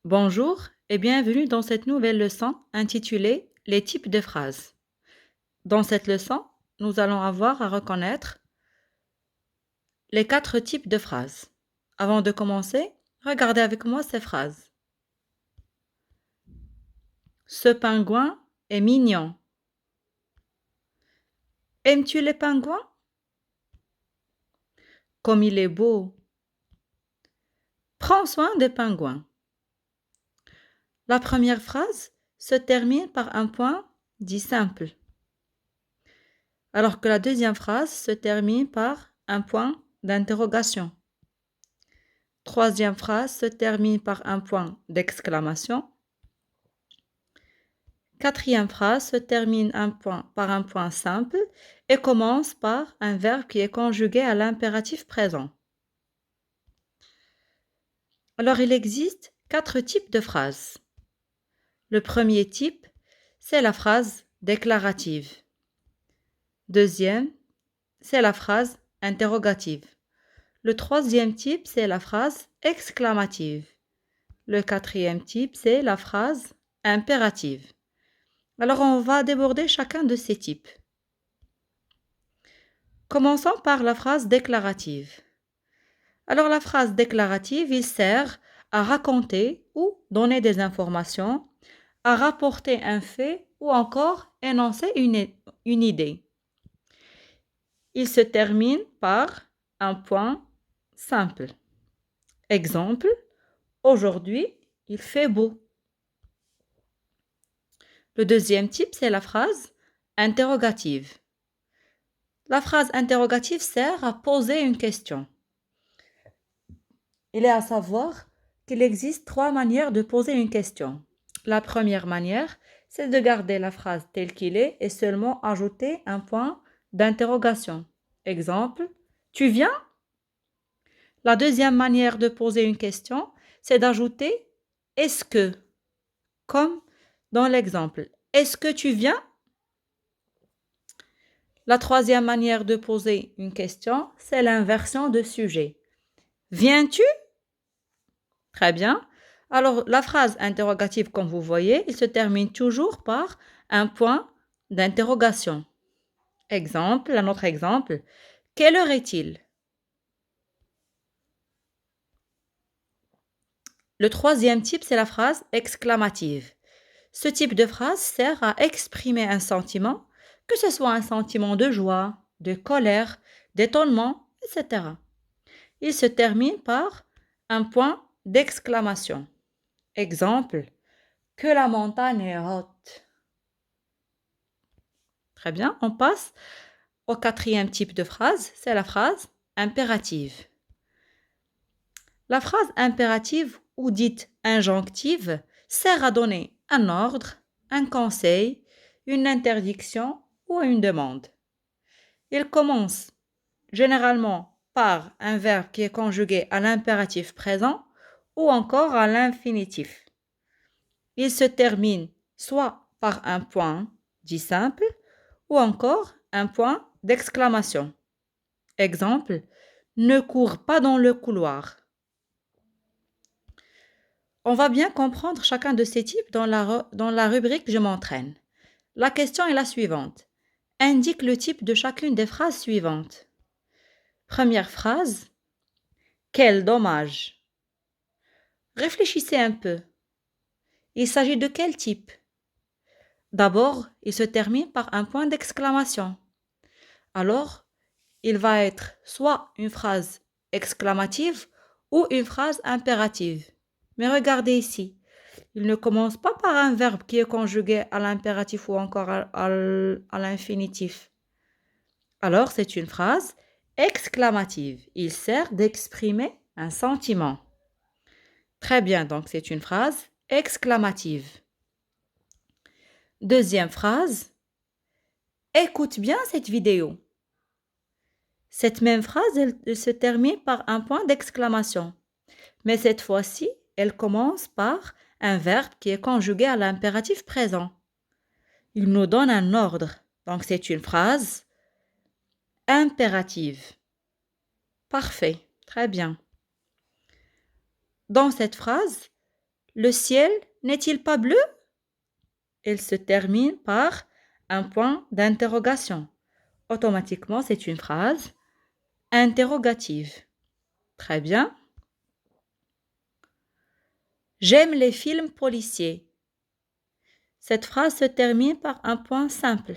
Bonjour et bienvenue dans cette nouvelle leçon intitulée Les types de phrases. Dans cette leçon, nous allons avoir à reconnaître les 4 types de phrases. Avant de commencer, regardez avec moi ces phrases. Ce pingouin est mignon. Aimes-tu les pingouins? Comme il est beau. Prends soin des pingouins. La première phrase se termine par un point dit simple, alors que la deuxième phrase se termine par un point d'interrogation. Troisième phrase se termine par un point d'exclamation. Quatrième phrase se termine par un point simple et commence par un verbe qui est conjugué à l'impératif présent. Alors, il existe 4 types de phrases. Le premier type, c'est la phrase déclarative. Deuxième, c'est la phrase interrogative. Le troisième type, c'est la phrase exclamative. Le quatrième type, c'est la phrase impérative. Alors, on va déborder chacun de ces types. Commençons par la phrase déclarative. Alors, la phrase déclarative, il sert à raconter ou donner des informations, à rapporter un fait ou encore énoncer une idée. Il se termine par un point simple. Exemple, aujourd'hui, il fait beau. Le deuxième type, c'est la phrase interrogative. La phrase interrogative sert à poser une question. Il est à savoir qu'il existe 3 manières de poser une question. La première manière, c'est de garder la phrase telle qu'il est et seulement ajouter un point d'interrogation. Exemple, tu viens? La deuxième manière de poser une question, c'est d'ajouter est-ce que, comme dans l'exemple. Est-ce que tu viens? La troisième manière de poser une question, c'est l'inversion de sujet. Viens-tu? Très bien. Alors, la phrase interrogative, comme vous voyez, il se termine toujours par un point d'interrogation. Exemple, un autre exemple. Quelle heure est-il? Le troisième type, c'est la phrase exclamative. Ce type de phrase sert à exprimer un sentiment, que ce soit un sentiment de joie, de colère, d'étonnement, etc. Il se termine par un point d'exclamation. Exemple, que la montagne est haute. Très bien, on passe au quatrième type de phrase, c'est la phrase impérative. La phrase impérative ou dite injonctive sert à donner un ordre, un conseil, une interdiction ou une demande. Il commence généralement par un verbe qui est conjugué à l'impératif présent ou encore à l'infinitif. Il se termine soit par un point dit simple ou encore un point d'exclamation. Exemple, ne cours pas dans le couloir. On va bien comprendre chacun de ces types dans la rubrique Je m'entraîne. La question est la suivante. Indique le type de chacune des phrases suivantes. Première phrase. Quel dommage. Réfléchissez un peu. Il s'agit de quel type? D'abord, il se termine par un point d'exclamation. Alors, il va être soit une phrase exclamative ou une phrase impérative. Mais regardez ici, il ne commence pas par un verbe qui est conjugué à l'impératif ou encore à l'infinitif. Alors, c'est une phrase exclamative. Il sert d'exprimer un sentiment. Très bien, donc c'est une phrase exclamative. Deuxième phrase, écoute bien cette vidéo. Cette même phrase, elle se termine par un point d'exclamation. Mais cette fois-ci, elle commence par un verbe qui est conjugué à l'impératif présent. Il nous donne un ordre. Donc, c'est une phrase impérative. Parfait. Très bien. Dans cette phrase, Le ciel n'est-il pas bleu? Elle se termine par un point d'interrogation. Automatiquement, c'est une phrase interrogative. Très bien. J'aime les films policiers. Cette phrase se termine par un point simple.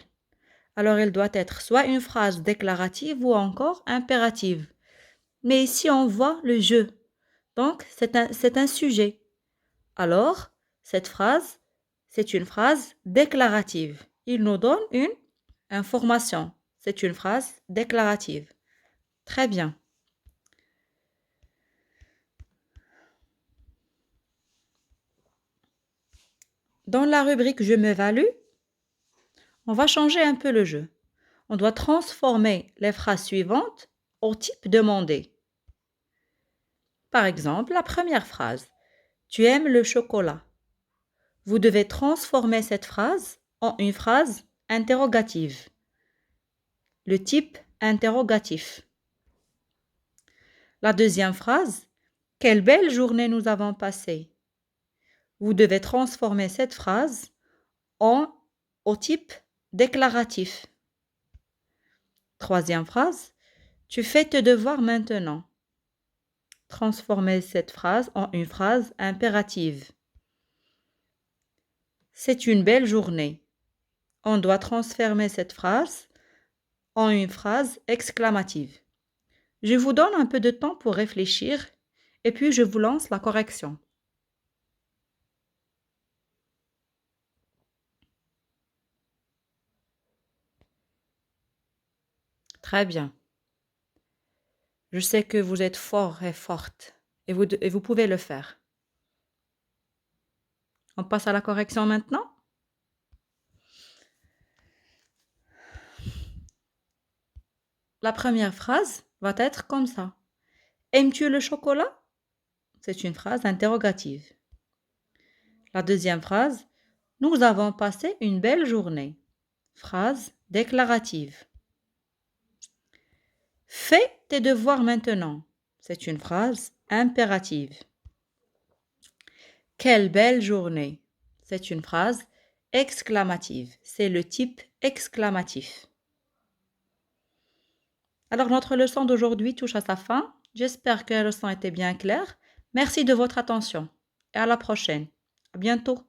Alors, elle doit être soit une phrase déclarative ou encore impérative. Mais ici, on voit le jeu. Donc, c'est un sujet. Alors, cette phrase, c'est une phrase déclarative. Il nous donne une information. C'est une phrase déclarative. Très bien. Dans la rubrique Je m'évalue, on va changer un peu le jeu. On doit transformer les phrases suivantes au type demandé. Par exemple, la première phrase. Tu aimes le chocolat. Vous devez transformer cette phrase en une phrase interrogative. Le type interrogatif. La deuxième phrase. Quelle belle journée nous avons passée. Vous devez transformer cette phrase au type déclaratif. Troisième phrase. Tu fais tes devoirs maintenant. Transformez cette phrase en une phrase impérative. C'est une belle journée. On doit transformer cette phrase en une phrase exclamative. Je vous donne un peu de temps pour réfléchir et puis je vous lance la correction. Très bien. Je sais que vous êtes fort et forte et vous pouvez le faire. On passe à la correction maintenant? La première phrase va être comme ça. Aimes-tu le chocolat? C'est une phrase interrogative. La deuxième phrase. Nous avons passé une belle journée. Phrase déclarative. Fais tes devoirs maintenant. C'est une phrase impérative. Quelle belle journée. C'est une phrase exclamative. C'est le type exclamatif. Alors, notre leçon d'aujourd'hui touche à sa fin. J'espère que la leçon était bien claire. Merci de votre attention et à la prochaine. À bientôt.